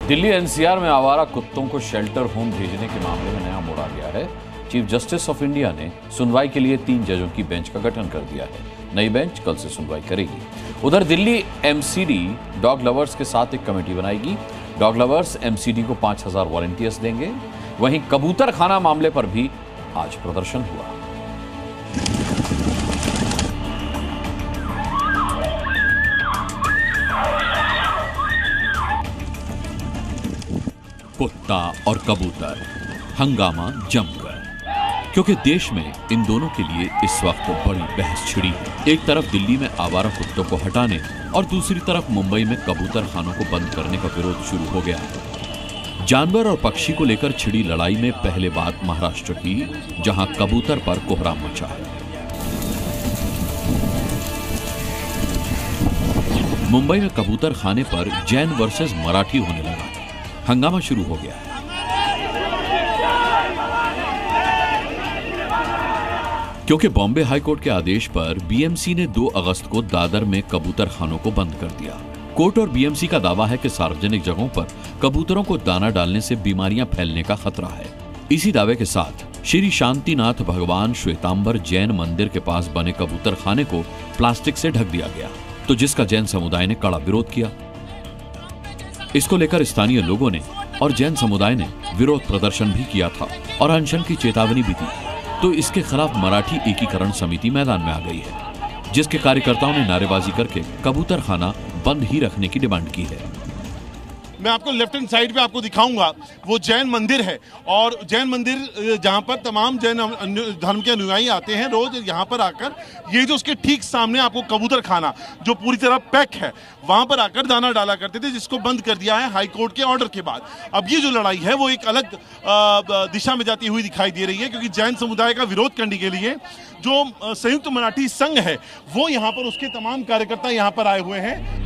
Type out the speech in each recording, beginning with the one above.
Delhi NCR में आवारा कुत्तों को शेल्टर होम भेजने के मामले में नया मोड़ आ गया है। चीफ जस्टिस ऑफ इंडिया ने सुनवाई के लिए 3 जजों की बेंच का गठन कर दिया है। नई बेंच कल से सुनवाई करेगी। उधर दिल्ली एमसीडी डॉग लवर्स के साथ एक कमेटी बनाएगी। डॉग लवर्स एमसीडी को 5000 वॉलंटियर्स देंगे। वहीं कबूतर खाना मामले पर भी आज प्रदर्शन हुआ। कुत्ता और कबूतर हंगामा जमकर, क्योंकि देश में इन दोनों के लिए इस वक्त बड़ी बहस छिड़ी है। एक तरफ दिल्ली में आवारा कुत्तों को हटाने और दूसरी तरफ मुंबई में कबूतर खानों को बंद करने का विरोध शुरू हो गया है। जानवर और पक्षी को लेकर छिड़ी लड़ाई में पहले बात महाराष्ट्र की, जहां कबूतर पर कोहराम मचा है। मुंबई में कबूतर खाने पर जैन वर्सेस मराठी होने लगा। हंगामा शुरू हो गया है। क्योंकि बॉम्बे हाईकोर्ट के आदेश पर बीएमसी ने 2 अगस्त को दादर में कबूतर खानों को बंद कर दिया। कोर्ट और बीएमसी का दावा है कि सार्वजनिक जगहों पर कबूतरों को दाना डालने से बीमारियां फैलने का खतरा है। इसी दावे के साथ श्री शांतिनाथ भगवान श्वेतांबर जैन मंदिर के पास बने कबूतर खाने को प्लास्टिक से ढक दिया गया, तो जिसका जैन समुदाय ने कड़ा विरोध किया। इसको लेकर स्थानीय लोगों ने और जैन समुदाय ने विरोध प्रदर्शन भी किया था और अनशन की चेतावनी भी दी। तो इसके खिलाफ मराठी एकीकरण समिति मैदान में आ गई है, जिसके कार्यकर्ताओं ने नारेबाजी करके कबूतर खाना बंद ही रखने की डिमांड की है। मैं आपको लेफ्ट हैंड साइड पे आपको दिखाऊंगा, वो जैन मंदिर है और जैन मंदिर जहां पर तमाम जैन धर्म के अनुयायी आते हैं रोज यहां पर आकर, ये जो उसके ठीक सामने आपको कबूतर खाना जो पूरी तरह पैक है, वहां पर आकर दाना डाला करते थे, जिसको बंद कर दिया है हाई कोर्ट के ऑर्डर के बाद। अब ये जो लड़ाई है वो एक अलग दिशा में जाती हुई दिखाई दे रही है, क्योंकि जैन समुदाय का विरोध करने के लिए जो संयुक्त मराठी संघ है वो यहाँ पर, उसके तमाम कार्यकर्ता यहाँ पर आए हुए हैं।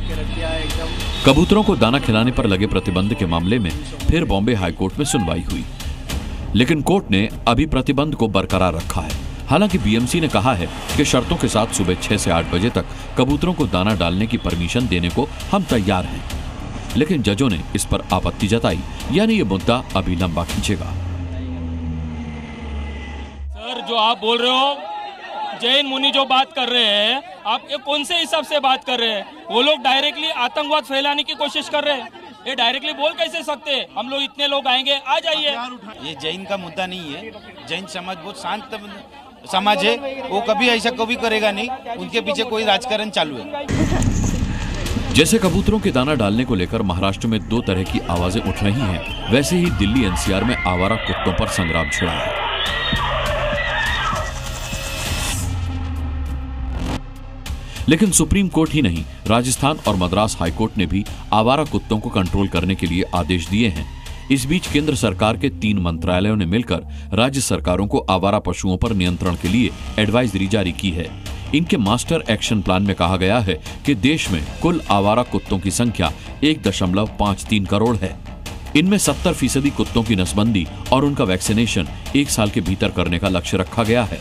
कबूतरों को दाना खिलाने पर लगे प्रतिबंध के मामले में फिर बॉम्बे हाईकोर्ट में सुनवाई हुई, लेकिन कोर्ट ने अभी प्रतिबंध को बरकरार रखा है। हालांकि बीएमसी ने कहा है कि शर्तों के साथ सुबह 6 से 8 बजे तक कबूतरों को दाना डालने की परमिशन देने को हम तैयार हैं, लेकिन जजों ने इस पर आपत्ति जताई, यानी ये मुद्दा अभी लंबा खींचेगा। सर, जो आप बोल रहे हो, जैन मुनि जो बात कर रहे हैं, आप ये कौन से हिसाब से बात कर रहे हैं? वो लोग डायरेक्टली आतंकवाद फैलाने की कोशिश कर रहे हैं। ये डायरेक्टली बोल कैसे सकते हैं? हम लोग इतने लोग आएंगे, आ जाइए। ये जैन का मुद्दा नहीं है। जैन समाज बहुत शांत समाज है, वो कभी ऐसा कभी करेगा नहीं। उनके पीछे कोई राजकारण चालू है। जैसे कबूतरों के दाना डालने को लेकर महाराष्ट्र में 2 तरह की आवाजें उठ रही हैं, वैसे ही दिल्ली एनसीआर में आवारा कुत्तों पर संग्राम छिड़ा है। लेकिन सुप्रीम कोर्ट ही नहीं, राजस्थान और मद्रास हाईकोर्ट ने भी आवारा कुत्तों को कंट्रोल करने के लिए आदेश दिए हैं। इस बीच केंद्र सरकार के 3 मंत्रालयों ने मिलकर राज्य सरकारों को आवारा पशुओं पर नियंत्रण के लिए एडवाइजरी जारी की है। इनके मास्टर एक्शन प्लान में कहा गया है कि देश में कुल आवारा कुत्तों की संख्या 1.53 करोड़ है। इनमें 70% कुत्तों की नसबंदी और उनका वैक्सीनेशन 1 साल के भीतर करने का लक्ष्य रखा गया है।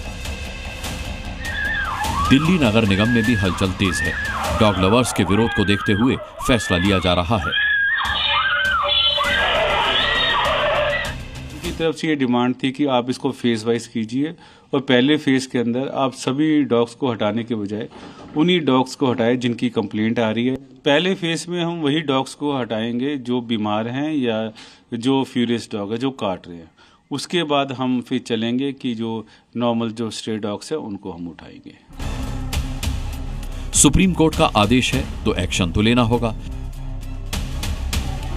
दिल्ली नगर निगम में भी हलचल तेज है। डॉग लवर्स के विरोध को देखते हुए फैसला लिया जा रहा है। उनकी तरफ से ये डिमांड थी कि आप इसको फेज वाइज कीजिए और पहले फेज के अंदर आप सभी डॉग्स को हटाने के बजाय उन्हीं डॉग्स को हटाए जिनकी कंप्लेंट आ रही है। पहले फेज में हम वही डॉग्स को हटाएंगे जो बीमार हैं या जो फ्यूरियस डॉग है जो काट रहे हैं। उसके बाद हम फिर चलेंगे कि जो नॉर्मल जो स्ट्रे डॉग्स है उनको हम उठाएंगे। सुप्रीम कोर्ट का आदेश है तो एक्शन तो लेना होगा,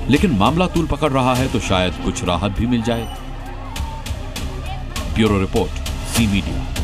लेकिन मामला तूल पकड़ रहा है तो शायद कुछ राहत भी मिल जाए। Bureau report, C media.